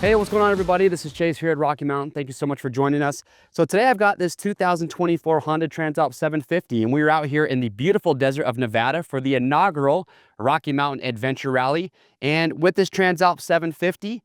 Hey, what's going on, everybody? This is Chase here at Rocky Mountain. Thank you so much for joining us. So today I've got this 2024 Honda Transalp 750, and we're out here in the beautiful desert of Nevada for the inaugural Rocky Mountain Adventure Rally. And with this Transalp 750,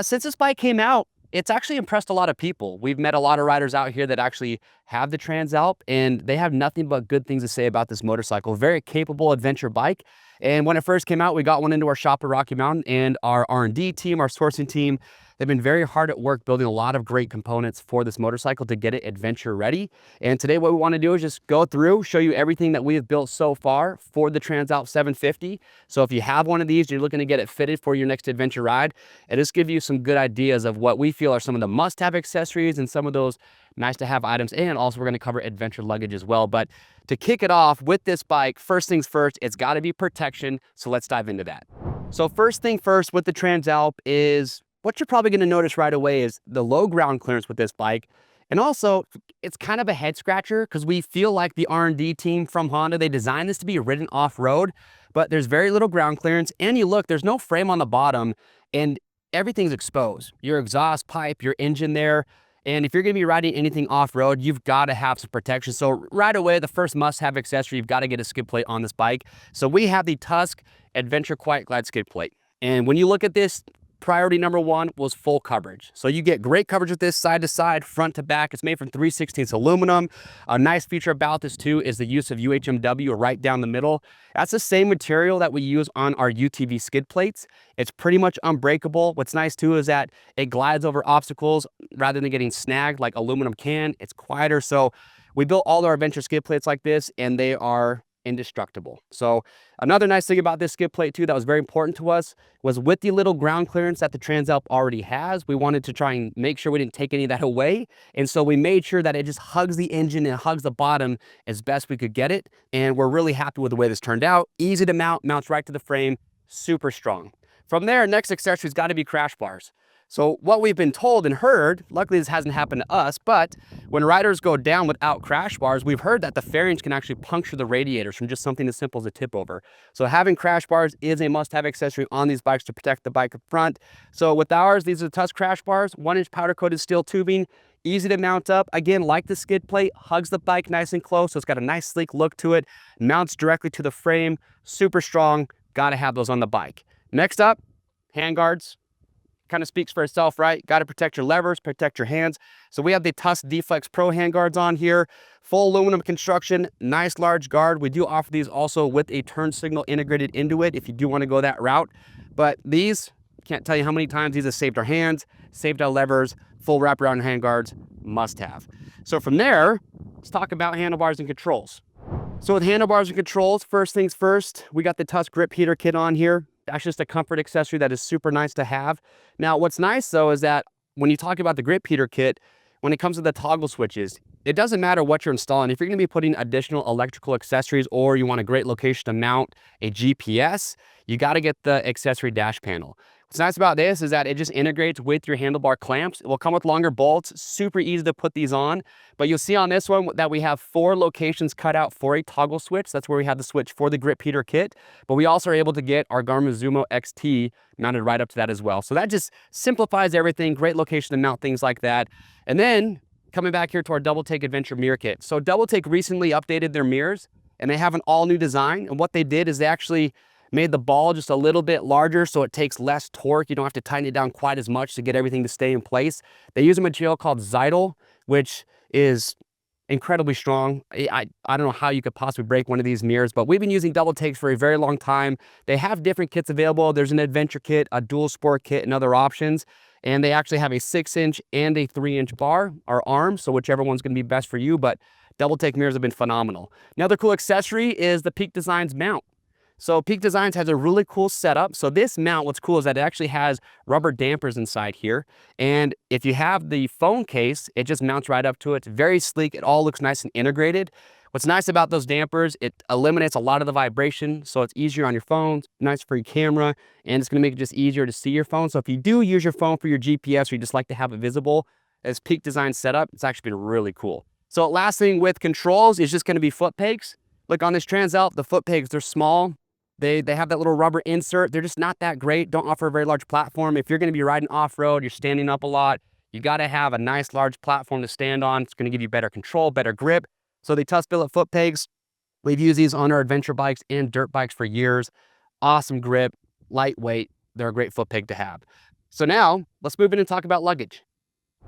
since this bike came out, it's actually impressed a lot of people. We've met a lot of riders out here that actually have the Transalp, and they have nothing but good things to say about this motorcycle. Very capable adventure bike. And when it first came out, we got one into our shop at Rocky Mountain, and our R&D team, our sourcing team, they've been very hard at work building a lot of great components for this motorcycle to get it adventure ready. And today what we want to do is just go through, show you everything that we have built so far for the Transalp 750. So if you have one of these, you're looking to get it fitted for your next adventure ride, and just give you some good ideas of what we feel are some of the must-have accessories and some of those nice to have items. And also we're going to cover adventure luggage as well. But to kick it off with this bike, first things first, it's got to be protection. So let's dive into that. So first thing first with the Transalp is what you're probably going to notice right away is the low ground clearance with this bike. And also it's kind of a head scratcher because we feel like the R&D team from Honda, they designed this to be ridden off-road, but there's very little ground clearance. And you look, there's no frame on the bottom and everything's exposed. Your exhaust pipe, your engine there. And if you're going to be riding anything off-road, you've got to have some protection. So right away, the first must-have accessory, you've got to get a skid plate on this bike. So we have the Tusk Adventure Quiet Glide skid plate. And when you look at this, priority number one was full coverage. So you get great coverage with this side to side, front to back. It's made from 3/16 aluminum. A nice feature about this too is the use of UHMW right down the middle. That's the same material that we use on our UTV skid plates. It's pretty much unbreakable. What's nice too is that it glides over obstacles rather than getting snagged like aluminum can. It's quieter. So we built all our adventure skid plates like this, and they are indestructible. So another nice thing about this skid plate too that was very important to us was with the little ground clearance that the Transalp already has, we wanted to try and make sure we didn't take any of that away. And so we made sure that it just hugs the engine and hugs the bottom as best we could get it. And we're really happy with the way this turned out. Easy to mount, mounts right to the frame, super strong. From there, next accessory's got to be crash bars. So what we've been told and heard, luckily this hasn't happened to us, but when riders go down without crash bars, we've heard that the fairings can actually puncture the radiators from just something as simple as a tip over. So having crash bars is a must-have accessory on these bikes to protect the bike up front. So with ours, these are the Tusk crash bars, 1-inch powder-coated steel tubing, easy to mount up. Again, like the skid plate, hugs the bike nice and close, so it's got a nice sleek look to it, mounts directly to the frame, super strong, gotta have those on the bike. Next up, handguards. Kind of speaks for itself, right? Got to protect your levers, protect your hands. So we have the Tusk D-Flex Pro handguards on here. Full aluminum construction, nice large guard. We do offer these also with a turn signal integrated into it if you do want to go that route. But these, can't tell you how many times these have saved our hands, saved our levers, full wraparound handguards, must have. So from there, let's talk about handlebars and controls. So with handlebars and controls, first things first, we got the Tusk grip heater kit on here. That's just a comfort accessory that is super nice to have. Now, what's nice though is that when you talk about the grip heater kit, when it comes to the toggle switches, it doesn't matter what you're installing. If you're going to be putting additional electrical accessories or you want a great location to mount a GPS, you got to get the accessory dash panel. What's nice about this is that it just integrates with your handlebar clamps. It will come with longer bolts, super easy to put these on. But you'll see on this one that we have 4 locations cut out for a toggle switch. That's where we have the switch for the grip heater kit. But we also are able to get our Garmin Zumo XT mounted right up to that as well. So that just simplifies everything. Great location to mount things like that. And then coming back here to our Double Take Adventure mirror kit. So Double Take recently updated their mirrors and they have an all new design. And what they did is they actually made the ball just a little bit larger so it takes less torque. You don't have to tighten it down quite as much to get everything to stay in place. They use a material called Zytel, which is incredibly strong. I don't know how you could possibly break one of these mirrors, but we've been using Double Takes for a very long time. They have different kits available. There's an adventure kit, a dual sport kit, and other options. And they actually have a 6-inch and a 3-inch bar or arm, so whichever one's going to be best for you, but Double Take mirrors have been phenomenal. Another cool accessory is the Peak Designs mount. So Peak Designs has a really cool setup. So this mount, what's cool is that it actually has rubber dampers inside here. And if you have the phone case, it just mounts right up to it. It's very sleek. It all looks nice and integrated. What's nice about those dampers, it eliminates a lot of the vibration. So it's easier on your phone, nice for your camera, and it's gonna make it just easier to see your phone. So if you do use your phone for your GPS or you just like to have it visible, as Peak Design setup, it's actually been really cool. So last thing with controls is just gonna be foot pegs. Like on this Transalp, the foot pegs, they're small. They have that little rubber insert. They're just not that great. Don't offer a very large platform. If you're going to be riding off-road, you're standing up a lot, you got to have a nice large platform to stand on. It's going to give you better control, better grip. So the Tusk billet foot pegs, we've used these on our adventure bikes and dirt bikes for years. Awesome grip, lightweight. They're a great foot peg to have. So now let's move in and talk about luggage.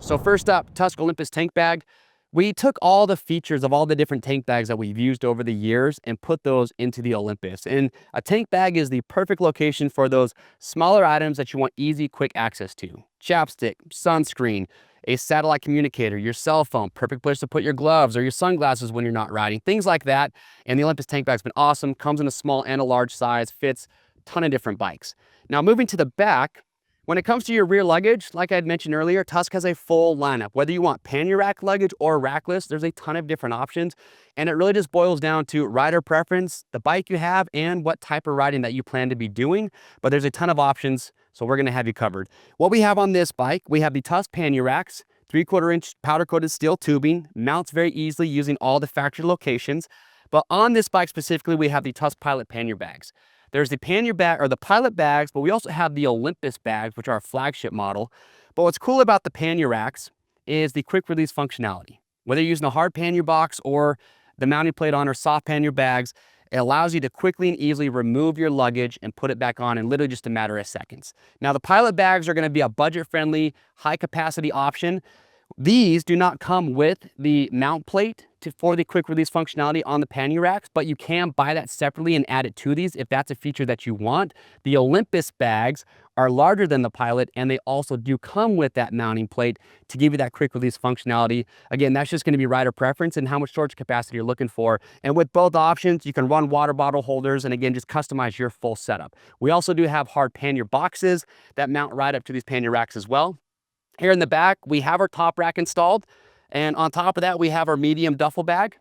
So first up, Tusk Olympus tank bag. We took all the features of all the different tank bags that we've used over the years and put those into the Olympus. And a tank bag is the perfect location for those smaller items that you want easy, quick access to. Chapstick, sunscreen, a satellite communicator, your cell phone, perfect place to put your gloves or your sunglasses when you're not riding, things like that. And the Olympus tank bag's been awesome, comes in a small and a large size, fits a ton of different bikes. Now moving to the back, when it comes to your rear luggage, like I had mentioned earlier, Tusk has a full lineup. Whether you want pannier rack luggage or rackless, there's a ton of different options. And it really just boils down to rider preference, the bike you have, and what type of riding that you plan to be doing. But there's a ton of options, so we're gonna have you covered. What we have on this bike, we have the Tusk pannier racks, 3/4 inch powder coated steel tubing, mounts very easily using all the factory locations. But on this bike specifically, we have the Tusk Pilot pannier bags. There's the pannier bag or the Pilot bags, but we also have the Olympus bags, which are our flagship model. But what's cool about the pannier racks is the quick release functionality. Whether you're using a hard pannier box or the mounting plate on or soft pannier bags, it allows you to quickly and easily remove your luggage and put it back on in literally just a matter of seconds. Now the Pilot bags are going to be a budget-friendly, high-capacity option. These do not come with the mount plate for the quick release functionality on the pannier racks, but you can buy that separately and add it to these if that's a feature that you want. The Olympus bags are larger than the Pilot, and they also do come with that mounting plate to give you that quick release functionality. Again, that's just going to be rider preference and how much storage capacity you're looking for. And with both options, you can run water bottle holders and again, just customize your full setup. We also do have hard pannier boxes that mount right up to these pannier racks as well. Here in the back, we have our top rack installed. And on top of that, we have our medium duffel bag.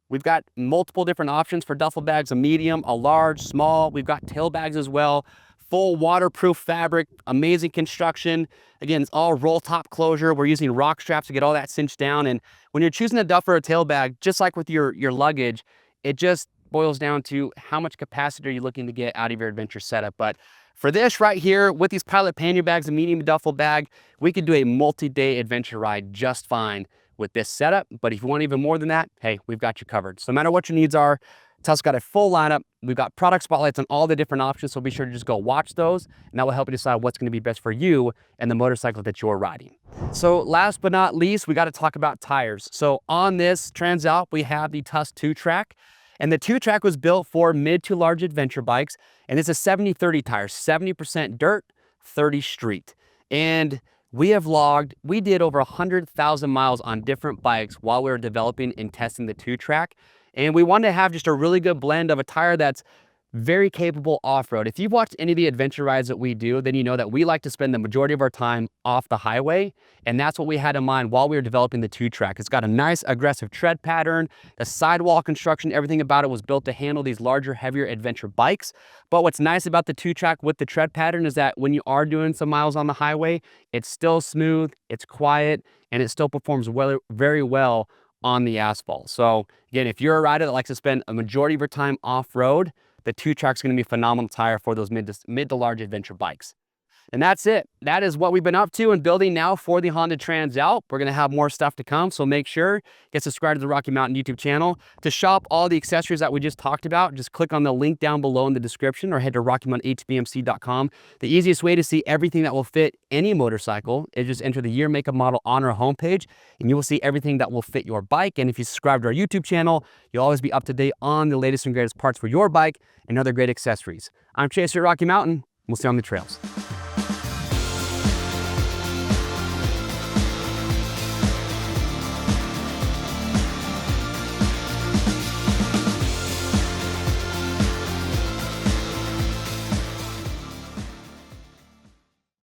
We've got multiple different options for duffel bags, a medium, a large, small. We've got tail bags as well. Full waterproof fabric, amazing construction. Again, it's all roll top closure. We're using rock straps to get all that cinched down. And when you're choosing a duffel or a tail bag, just like with your luggage, it just boils down to how much capacity are you looking to get out of your adventure setup. But for this right here, with these Pilot pannier bags and medium duffel bag, we could do a multi-day adventure ride just fine with this setup. But if you want even more than that, hey, we've got you covered. So no matter what your needs are, Tusk's got a full lineup. We've got product spotlights on all the different options, so be sure to just go watch those, and that will help you decide what's going to be best for you and the motorcycle that you're riding. So last but not least, we got to talk about tires. So on this Transalp, we have the Tusk 2-track. And the 2-track was built for mid to large adventure bikes. And it's a 70-30 tire, 70% dirt, 30 street. And we did over 100,000 miles on different bikes while we were developing and testing the 2-track. And we wanted to have just a really good blend of a tire that's very capable off-road. If you've watched any of the adventure rides that we do, then you know that we like to spend the majority of our time off the highway. And that's what we had in mind while we were developing the 2-track. It's got a nice aggressive tread pattern. The sidewall construction, everything about it was built to handle these larger, heavier adventure bikes. But what's nice about the 2-track with the tread pattern is that when you are doing some miles on the highway, it's still smooth, it's quiet, and it still performs very well on the asphalt. So again, if you're a rider that likes to spend a majority of your time off-road, the 2-track's going to be a phenomenal tire for those mid to large adventure bikes. And that's it. That is what we've been up to and building now for the Honda Transalp. We're going to have more stuff to come, so make sure get subscribed to the Rocky Mountain YouTube channel. To shop all the accessories that we just talked about, just click on the link down below in the description or head to RockyMountainATVMC.com. The easiest way to see everything that will fit any motorcycle is just enter the year, make, and model on our homepage, and you will see everything that will fit your bike. And if you subscribe to our YouTube channel, you'll always be up to date on the latest and greatest parts for your bike and other great accessories. I'm Chase at Rocky Mountain. We'll see you on the trails.